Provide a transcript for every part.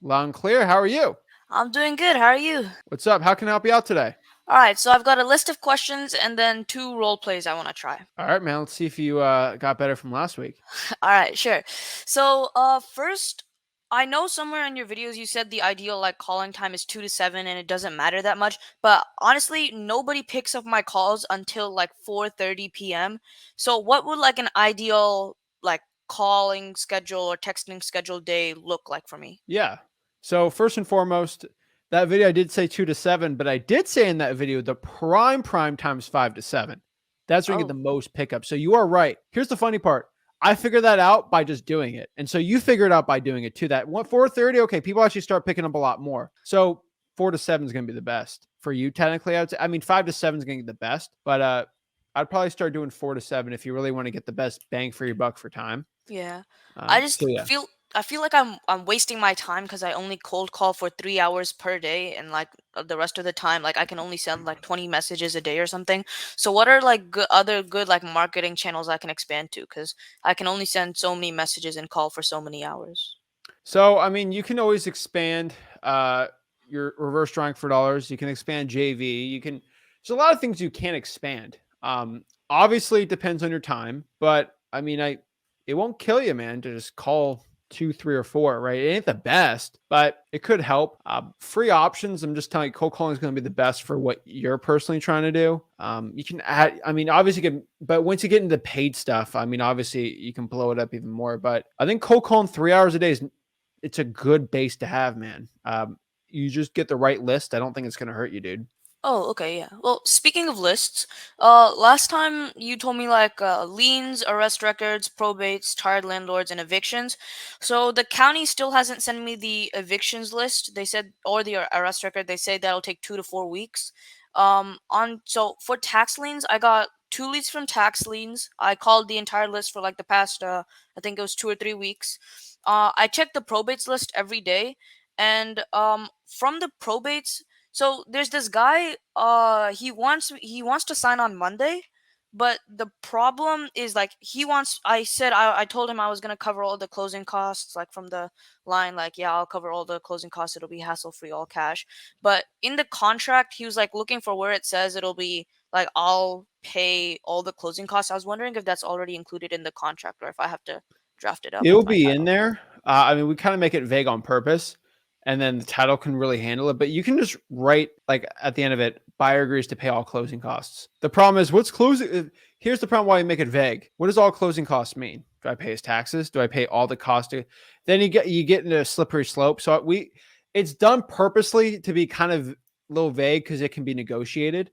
Loud and clear. How are you? I'm doing good. How are you? What's up? How can I help you out today? All right, so I've got a list of questions and then two role plays I want to try. All right, man. Let's see if you got better from last week. All right, sure. So, first, I know somewhere in your videos you said the ideal calling time is 2 to 7 and it doesn't matter that much, but honestly, nobody picks up my calls until like 4:30 p.m. So, what would like an ideal calling schedule or texting schedule day look like for me? Yeah. So first and foremost, that video I did say 2 to 7, but I did say in that video the prime time is 5 to 7. That's when you get the Oh. most pickup. So you are right. Here's the funny part. I figured that out by just doing it, and so you figured it out by doing it too. That 4:30, okay, people actually start picking up a lot more. So 4 to 7 is going to be the best for you. Technically, I mean 5 to 7 is going to be the best, but I'd probably start doing 4 to 7 if you really want to get the best bang for your buck for time. Yeah. I So just yeah. feel like I'm wasting my time because I only cold call for 3 hours per day, and the rest of the time, like I can only send like 20 messages a day or something. So what are like other good like marketing channels I can expand to? Because I can only send so many messages and call for so many hours. So, I mean, you can always expand your reverse drawing for dollars. You can expand JV. There's a lot of things you can expand. Obviously, it depends on your time, but I mean, it won't kill you, man, to just call two, three, or four, right? It ain't the best, but it could help. Free options. I'm just telling you, cold calling is going to be the best for what you're personally trying to do. You can add, I mean, obviously, but once you get into paid stuff, I mean, obviously, you can blow it up even more. But I think cold calling 3 hours a day it's a good base to have, man. You just get the right list. I don't think it's gonna hurt you, dude. Oh, okay, yeah. Well, speaking of lists, last time you told me liens, arrest records, probates, tired landlords, and evictions. So the county still hasn't sent me the evictions list. They said, or the arrest record. They say that'll take 2 to 4 weeks. On so for tax liens, I got two leads from tax liens. I called the entire list for like the past, I think it was 2 or 3 weeks. I check the probates list every day, and from the probates. So there's this guy. He wants to sign on Monday, but the problem is like he wants. I told him I was gonna cover all the closing costs, like from the line, like yeah, I'll cover all the closing costs. It'll be hassle free, all cash. But in the contract, he was like looking for where it says it'll be like I'll pay all the closing costs. I was wondering if that's already included in the contract or if I have to draft it up It'll with my be in title. there. I mean, we kind of make it vague on purpose, and then the title can really handle it. But you can just write like at the end of it, buyer agrees to pay all closing costs. The problem is, what's closing? Here's the problem: why you make it vague. What does all closing costs mean? Do I pay his taxes? Do I pay all the cost? Then you get into a slippery slope. So it's done purposely to be kind of a little vague because it can be negotiated.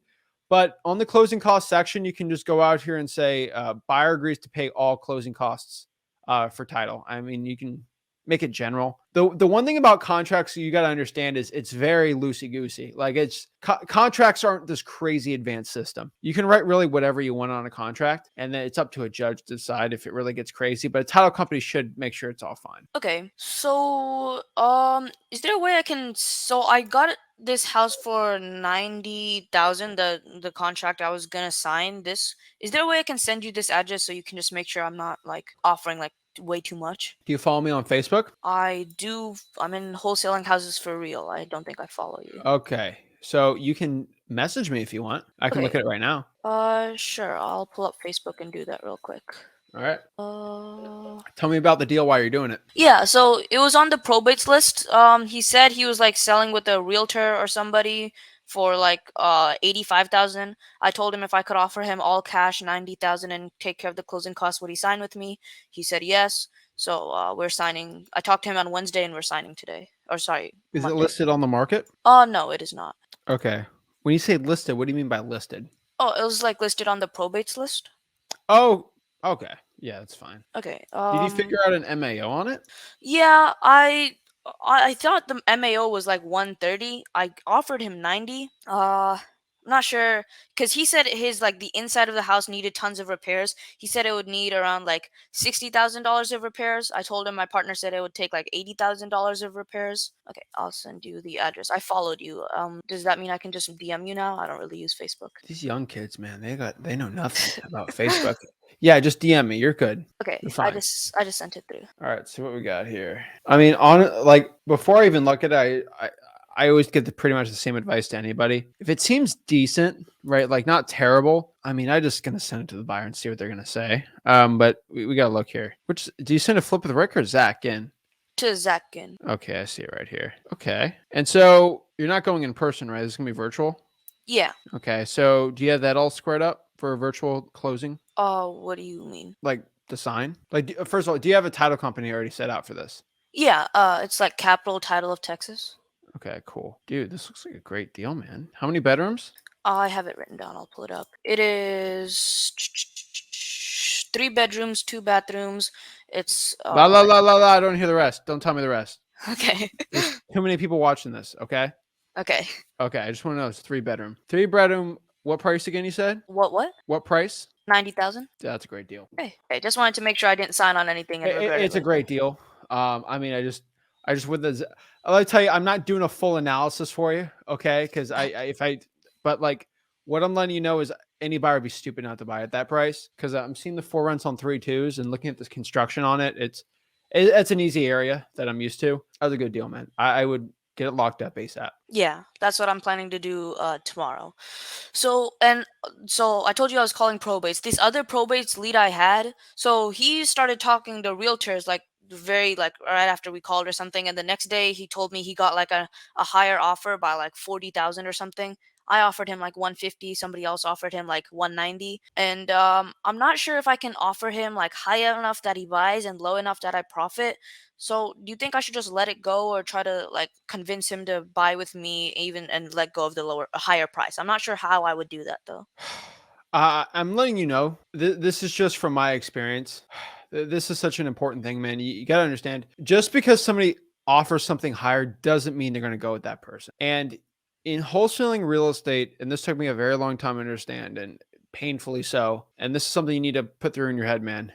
But on the closing cost section, you can just go out here and say buyer agrees to pay all closing costs for title. I mean, you can make it general. The one thing about contracts you got to understand is it's very loosey goosey. Like contracts aren't this crazy advanced system. You can write really whatever you want on a contract, and then it's up to a judge to decide if it really gets crazy. But a title company should make sure it's all fine. Okay, so is there a way I can? So I got this house for 90,000. The contract I was gonna sign. This is there a way I can send you this address so you can just make sure I'm not like offering like way too much? Do you follow me on Facebook? I do. I'm in wholesaling houses for real. I don't think I follow you. Okay, so you can message me if you want. I can look Okay. at it right now. Sure. I'll pull up Facebook and do that real quick. All right. Uh, Tell me about the deal while you're doing it. Yeah, so it was on the probates list. He said he was like selling with a realtor or somebody for like 85,000. I told him if I could offer him all cash 90,000 and take care of the closing costs, would he sign with me? He said yes. So we're signing. I talked to him on Wednesday and we're signing today. Or sorry, Is it Monday. listed on the market? No, it is not. Okay. When you say listed, what do you mean by listed? Oh, it was like listed on the probates list. Oh, okay. Yeah, that's fine. Okay. Did you figure out an MAO on it? Yeah, I thought the MAO was like 130. I offered him 90. I'm not sure because he said his like the inside of the house needed tons of repairs. He said it would need around like $60,000 of repairs. I told him my partner said it would take like $80,000 of repairs. Okay, I'll send you the address. I followed you. Does that mean I can just DM you now? I don't really use Facebook. These young kids, man, they know nothing about Facebook. Yeah, just DM me. You're good. Okay, You're I fine. just I just sent it through. All right, so what we got here? I mean, on like before I even look at it, I always get pretty much the same advice to anybody. If it seems decent, right, like not terrible, I mean, I just gonna send it to the buyer and see what they're gonna say. But we gotta look here. Which do you send a flip with Rick or Zach in? To Zakin. Okay, I see it right here. Okay, and so you're not going in person, right? This is gonna be virtual. Yeah. Okay, so do you have that all squared up for a virtual closing? What do you mean? Like the sign? Like, first of all, do you have a title company already set out for this? Yeah. It's like Capital Title of Texas. Okay, cool. Dude, this looks like a great deal, man. How many bedrooms? I have it written down. I'll pull it up. It is 3 bedrooms, 2 bathrooms. It's La la la la la. I don't hear the rest. Don't tell me the rest. okay. There's too many people watching this. Okay. Okay. Okay. I just want to know. It's 3 bedroom. 3 bedroom. What price again? You said. What? What price? 90,000. That's a great deal. Okay. Okay. Just wanted to make sure I didn't sign on anything and regret it It's a later. great deal. I mean, I just with the, I'll tell you, I'm not doing a full analysis for you, okay? Because but like, what I'm letting you know is any buyer would be stupid not to buy at that price. Because I'm seeing the 4 rents on 3.2s and looking at this construction on it. It's an easy area that I'm used to. That was a good deal, man. I would get it locked up ASAP. Yeah, that's what I'm planning to do tomorrow. So I told you I was calling probates. This other probates lead I had, so he started talking to realtors like very like right after we called or something, and the next day he told me he got like a higher offer by like 40,000 or something. I offered him like 150, somebody else offered him like 190. And I'm not sure if I can offer him like high enough that he buys and low enough that I profit. So, do you think I should just let it go or try to like convince him to buy with me even and let go of the higher price? I'm not sure how I would do that though. I'm letting you know. This is just from my experience. This is such an important thing, man. You got to understand. Just because somebody offers something higher doesn't mean they're going to go with that person. And in wholesaling real estate, and this took me a very long time to understand, and painfully so. And this is something you need to put through in your head, man.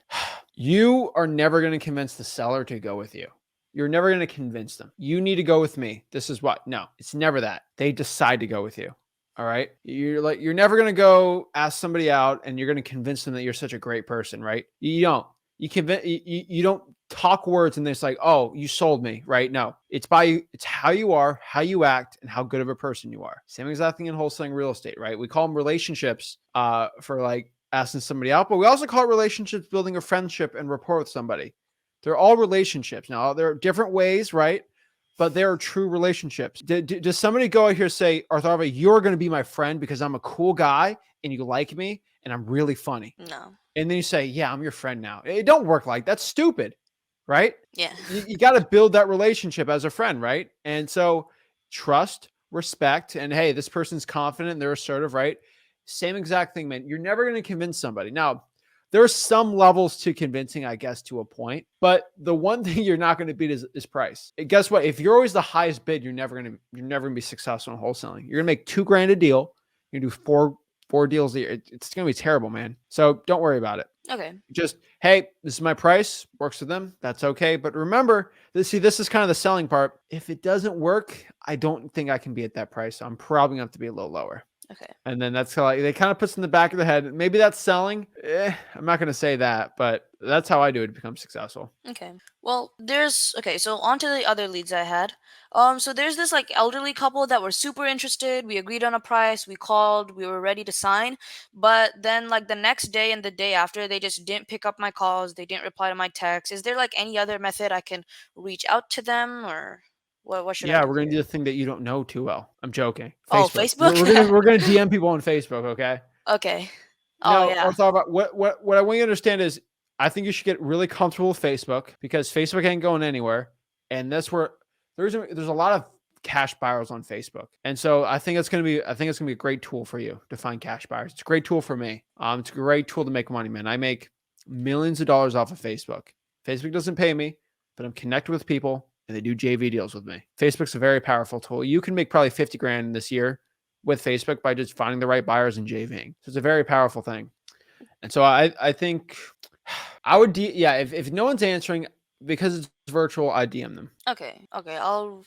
You are never going to convince the seller to go with you. You're never going to convince them. You need to go with me. This is what. No, it's never that. They decide to go with you. All right. You're never going to go ask somebody out and you're going to convince them that you're such a great person, right? You don't. You don't talk words and it's like, "Oh, you sold me," right? No. It's how you are, how you act, and how good of a person you are. Same exact thing in wholesaling real estate, right? We call them relationships for like asking somebody out, but we also call it relationships building a friendship and rapport with somebody. They're all relationships. Now, there are different ways, right? But they are true relationships. Does somebody go out here say, Arthurva, you're going to be my friend because I'm a cool guy and you like me and I'm really funny? No. And then you say, yeah, I'm your friend now. It don't work like that's stupid, right? Yeah. You got to build that relationship as a friend, right? And so trust, respect, and hey, this person's confident and they're assertive, right? Same exact thing, man. You're never going to convince somebody. Now, there are some levels to convincing, I guess, to a point. But the one thing you're not going to beat is price. And guess what? If you're always the highest bid, you're never gonna be successful in wholesaling. You're gonna make $2,000 a deal. You're gonna do four deals a year. It's gonna be terrible, man. So don't worry about it. Okay. Just hey, this is my price. Works for them. That's okay. But remember, this is kind of the selling part. If it doesn't work, I don't think I can be at that price. So I'm probably gonna have to be a little lower. Okay. And then that's how they kind of puts in the back of the head. Maybe that's selling. I'm not going to say that, but that's how I do it to become successful. Okay. Well, so on to the other leads I had. So there's this like elderly couple that were super interested. We agreed on a price. We called. We were ready to sign. But then like the next day and the day after, they just didn't pick up my calls. They didn't reply to my texts. Is there like any other method I can reach out to them or what should I Yeah, do we're gonna do here? the thing that you don't know too well. I'm joking. Oh, Facebook. Facebook? We're gonna DM people on Facebook. Okay. Okay. Oh Now, yeah. I'll talk about what I want you to understand is I think you should get really comfortable with Facebook because Facebook ain't going anywhere, and that's where there's a lot of cash buyers on Facebook, and so I think it's gonna be a great tool for you to find cash buyers. It's a great tool for me. It's a great tool to make money, man. I make millions of dollars off of Facebook. Facebook doesn't pay me, but I'm connected with people and they do JV deals with me. Facebook's a very powerful tool. You can make probably 50 grand this year with Facebook by just finding the right buyers and JVing. So it's a very powerful thing. And so I think I would if no one's answering because it's virtual, I DM them. Okay. Okay. I'll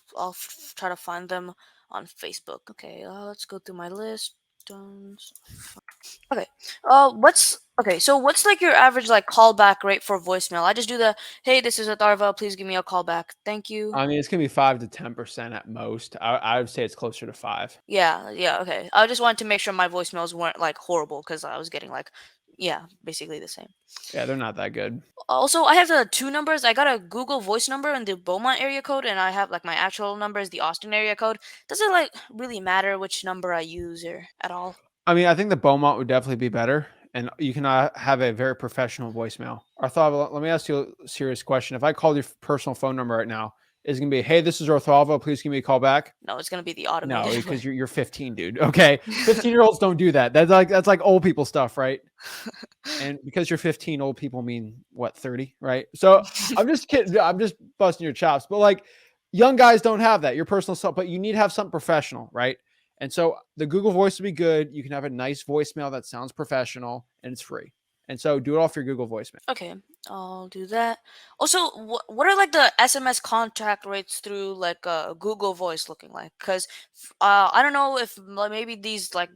try to find them on Facebook. Okay. Let's go through my list. Okay. So what's like your average like callback rate for voicemail? I just do the hey, this is Atharva. Please give me a call back. Thank you. I mean, it's gonna be 5 to 10% at most. I would say it's closer to 5. Yeah, yeah, okay. I just wanted to make sure my voicemails weren't like horrible because I was getting like, yeah, basically the same. Yeah, they're not that good. Also, I have the two numbers. I got a Google Voice number in the Beaumont area code, and I have like my actual number is the Austin area code. Does it like really matter which number I use or at all? I mean, I think the Beaumont would definitely be better, and you can have a very professional voicemail. Arthava, let me ask you a serious question. If I called your personal phone number right now, is it gonna be, hey, this is Arthava, please give me a call back? No, it's gonna be the No, automated because way. you're 15, dude. Okay, 15-year-olds don't do that. That's like old people stuff, right? And because you're 15, old people mean what, 30, right? So I'm just kidding. I'm just busting your chops. But like young guys don't have that. Your personal stuff, but you need to have something professional, right? And so the Google Voice would be good. You can have a nice voicemail that sounds professional and it's free. And so do it off your Google voicemail. Okay, I'll do that. Also, what are like the SMS contact rates through like Google Voice looking like? Because I don't know if like, maybe these like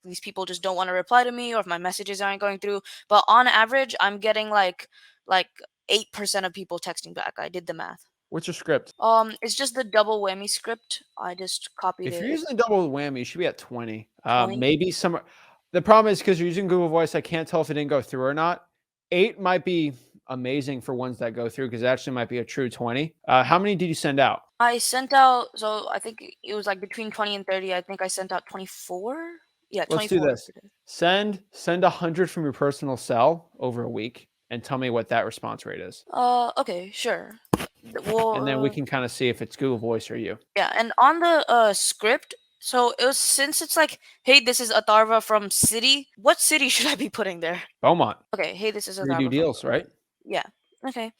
these people just don't want to reply to me, or if my messages aren't going through. But on average, I'm getting like 8% of people texting back. I did the math. What's your script? It's just the double whammy script. I just copied If you're it. using a double whammy, you should be at 20. 20. Maybe some. The problem is because you're using Google Voice, I can't tell if it didn't go through or not. 8 might be amazing for ones that go through because it actually might be a true 20. How many did you send out? I sent out, so I think it was like between 20 and 30. I think I sent out 24. Yeah, Let's do 24. this. Send 100 from your personal cell over a week and tell me what that response rate is. Okay, sure. And then we Well, can kind of see if it's Google Voice or you. yeah, and on the script, so it was since it's like, hey, this is Atharva from city. What city should I be putting there? Beaumont, Okay, hey, this is redo Atharva from. deals, right? Yeah. Okay.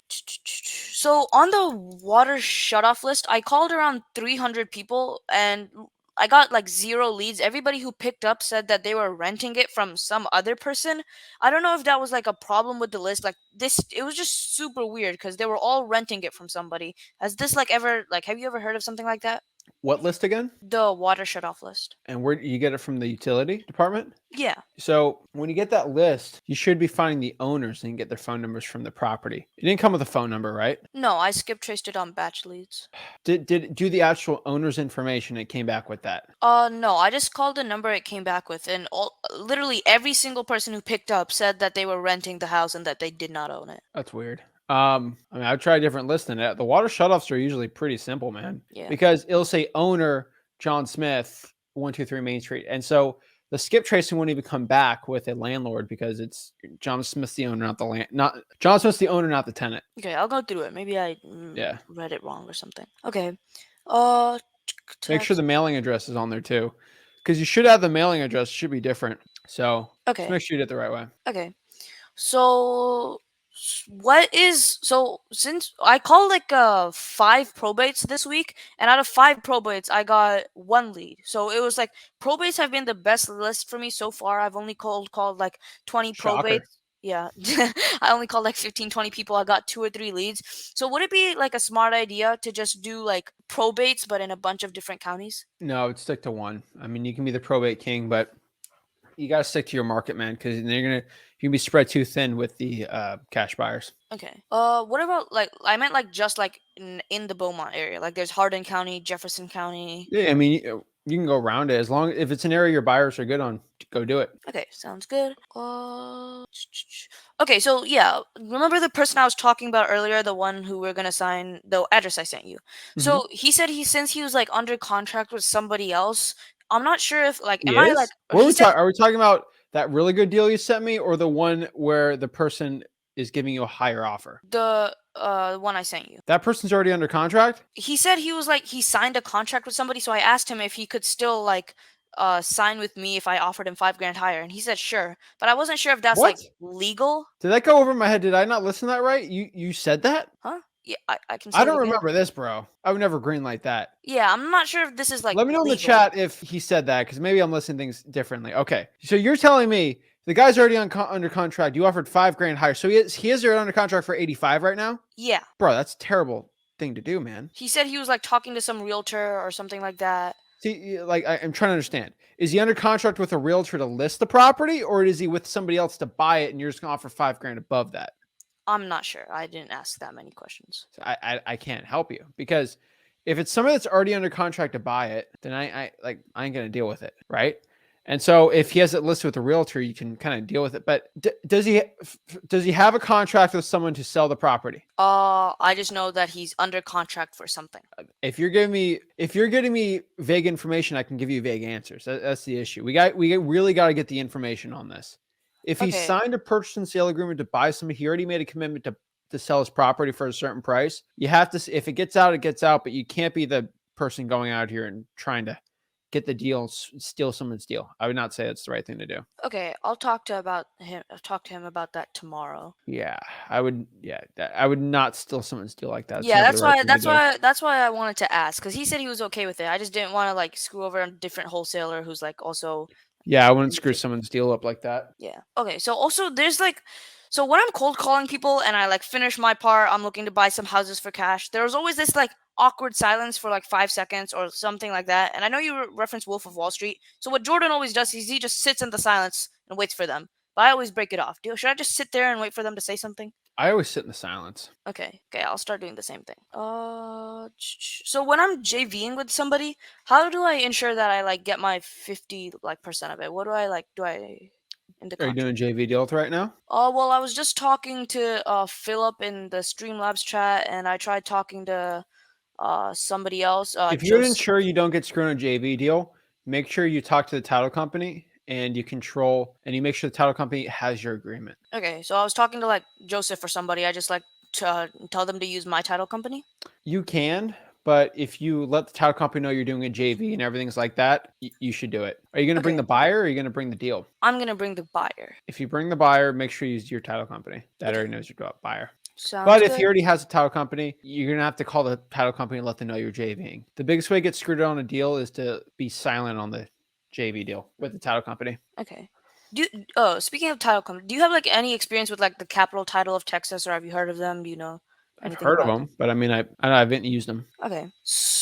So on the water shutoff list, I called around 300 people and I got like zero leads. Everybody who picked up said that they were renting it from some other person. I don't know if that was like a problem with the list. Like this, it was just super weird because they were all renting it from somebody. Has this like ever like have you ever heard of something like that? What list again? The water shutoff list. And where you get it from the utility department? Yeah. So when you get that list, you should be finding the owners and get their phone numbers from the property. It didn't come with a phone number, right? No, I skip traced it on batch leads. Did it do the actual owner's information? It came back with that. No, I just called the number it came back with, and literally every single person who picked up said that they were renting the house and that they did not own it. That's weird. I mean, I've tried different lists than that. The water shutoffs are usually pretty simple, man, Yeah. because it'll say owner John Smith, 123 Main Street, and so the skip tracing won't even come back with a landlord because it's John Smith's the owner, not the not John Smith's the owner, not the tenant. Okay, I'll go through it. Maybe I Yeah. read it wrong or something. Okay. Uh, Make sure text. the mailing address is on there too, because you should have the mailing address. It should be different. So just Okay. make sure you did it the right way. Okay. So what is so since I called like 5 probates this week, and out of 5 probates I got one lead. So it was like probates have been the best list for me so far. I've only called like 20 Shocker. probates. Yeah. I only called like 15, 20 people. I got 2 or 3 leads. So would it be like a smart idea to just do like probates but in a bunch of different counties? No, it's stick to one. I mean, you can be the probate king, but you got to stick to your market, man, because you can be spread too thin with the cash buyers. Okay. What about like I meant like just like in the Beaumont area. Like there's Hardin County, Jefferson County. Yeah, I mean, you can go around it as long if it's an area your buyers are good on. Go do it. Okay, sounds good. Okay, so yeah, remember the person I was talking about earlier, the one who we're gonna sign the address I sent you. Mhm. So he said since he was like under contract with somebody else, I'm not sure if like He am I like is. What are he we said talking? Are we talking about that really good deal you sent me, or the one where the person is giving you a higher offer? the one I sent you. That person's already under contract. He said he was like he signed a contract with somebody, so I asked him if he could still like sign with me if I offered him 5 grand higher, and he said sure, but I wasn't sure if that's What? like legal. Did that go over my head? Did I not listen to that right? You said that? Huh? Yeah, I can say I it don't again. remember this, bro. I would never greenlight that. Yeah, I'm not sure if this is like Let me know in the legal. chat if he said that because maybe I'm listening things differently. Okay, so you're telling me the guy's already under contract. You offered 5 grand higher, so he is already under contract for 85 right now, Yeah. bro. That's a terrible thing to do, man. He said he was like talking to some realtor or something like that. See, like I'm trying to understand. Is he under contract with a realtor to list the property, or is he with somebody else to buy it, and you're just gonna offer $5,000 above that? I'm not sure. I didn't ask that many questions. So I can't help you because if it's somebody that's already under contract to buy it, then I ain't gonna deal with it, right? And so if he has it listed with a realtor, you can kind of deal with it. But does he have a contract with someone to sell the property? I just know that he's under contract for something. If you're getting me vague information, I can give you vague answers. That's the issue. We really got to get the information on this. If he Okay. signed a purchase and sale agreement to buy something, he already made a commitment to sell his property for a certain price. You have to, if it gets out, it gets out, but you can't be the person going out here and trying to get the deal and steal someone's deal. I would not say that's the right thing to do. Okay, I'll talk to about him. I'll talk to him about that tomorrow. Yeah, I would. Yeah, I would not steal someone's deal like that. It's Yeah, never the that's right why. thing to That's do. why. That's why I wanted to ask because he said he was okay with it. I just didn't want to like screw over a different wholesaler who's like also Yeah, I wouldn't screw indicate. someone's deal up like that. Yeah. Okay. So also there's like, so when I'm cold calling people and I like finish my part, I'm looking to buy some houses for cash. There's always this like awkward silence for like 5 seconds or something like that. And I know you reference Wolf of Wall Street. So what Jordan always does is he just sits in the silence and waits for them. But I always break it off. Should I just sit there and wait for them to say something? I always sit in the silence. Okay. Okay. I'll start doing the same thing. So when I'm JVing with somebody, how do I ensure that I like get my 50 like percent of it? What do I like? Do I in the Are you doing a contract? JV deal right now? Oh, well, I was just talking to Philip in the Streamlabs chat, and I tried talking to somebody else, If you would Joseph. ensure you don't get screwed on a JV deal, make sure you talk to the title company and you make sure the title company has your agreement. Okay, so I was talking to like Joseph or somebody. I just like to tell them to use my title company. You can, but if you let the title company know you're doing a JV and everything's like that, you should do it. Are you going to bring Okay, the buyer or are you going to bring the deal? I'm gonna bring the buyer. If you bring the buyer, make sure you use your title company. That Okay, already knows your buyer. sounds But if he good. already has a title company, you're gonna have to call the title company and let them know you're JVing. The biggest way to get screwed on a deal is to be silent on the JV deal with the title company. Okay. Speaking of title company, do you have like any experience with like the Capital Title of Texas, or have you heard of them? Do you know I've anything heard of about them? them, but I mean, I haven't used them. Okay,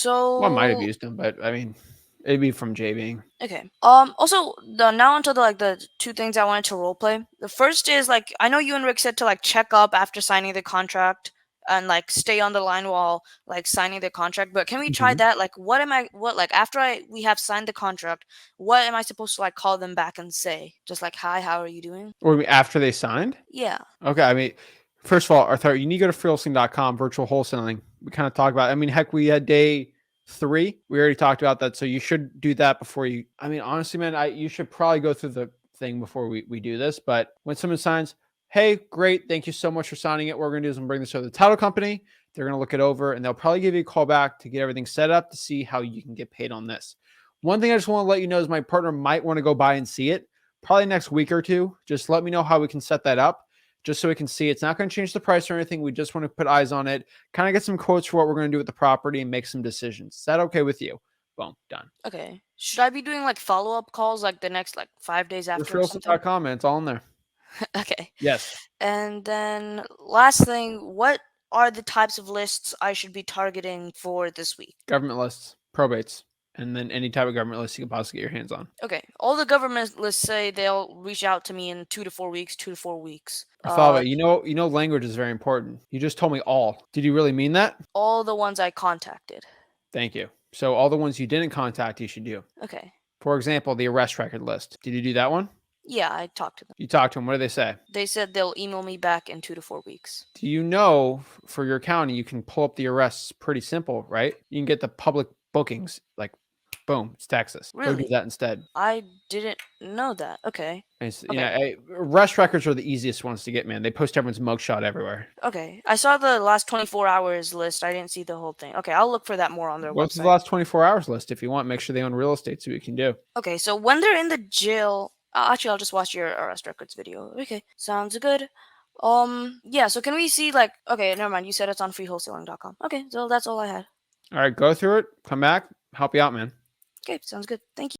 Well, I might have so used them, but I mean, it'd be from JVing. okay. Also, now onto the two things I wanted to role play. The first is like I know you and Rick said to like check up after signing the contract and like stay on the line while like signing the contract. But can we try Mhm. that? Like, what like after we have signed the contract, what am I supposed to like call them back and say? Just like hi, how are you doing? Or after they signed? Yeah. Okay, I mean, first of all, Arthur, you need to go to freelcing.com, virtual wholesaling. We kind of talked about, I mean, heck, we had day 3. We already talked about that. So you should do that before you, I mean, honestly, man, you should probably go through the thing before we do this. But when someone signs, hey, great, thank you so much for signing it. What we're going to do is I'm bring this to the title company. They're going to look it over and they'll probably give you a call back to get everything set up to see how you can get paid on this. One thing I just want to let you know is my partner might want to go by and see it probably next week or two. Just let me know how we can set that up just so we can see. It's not going to change the price or anything. We just want to put eyes on it, kind of get some quotes for what we're going to do with the property and make some decisions. Is that okay with you? Boom, done. Okay. Should I be doing like follow up calls like the next like 5 days after or something? Freelcing.com, man. It's all in there. Okay. Yes. And then last thing, what are the types of lists I should be targeting for this week? Government lists, probates, and then any type of government list you can possibly get your hands on. Okay. All the government lists say they'll reach out to me in 2 to 4 weeks, 2 to 4 weeks. I thought about it. Language is very important. You just told me all. Did you really mean that? All the ones I contacted. Thank you. So all the ones you didn't contact, you should do. Okay. For example, the arrest record list. Did you do that one? Yeah, I talked to them. You talked to them. What did they say? They said they'll email me back in 2 to 4 weeks. Do you know for your county, you can pull up the arrests pretty simple, right? You can get the public bookings, like boom, it's Texas. Go do Really? that instead. I didn't know that. Okay. Arrest records are the easiest ones to get, man. They post everyone's mugshot everywhere. Okay. I saw the last 24 hours list. I didn't see the whole thing. Okay, I'll look for that more on their What's the website. last 24 hours list if you want? Make sure they own real estate so you can do. Okay, so when they're in the jail, actually, I'll just watch your arrest records video. Okay, sounds good. Yeah. So can we see like? Okay, never mind. You said it's on freewholesaling.com. Okay, so that's all I had. All right, go through it. Come back. Help you out, man. Okay, sounds good. Thank you.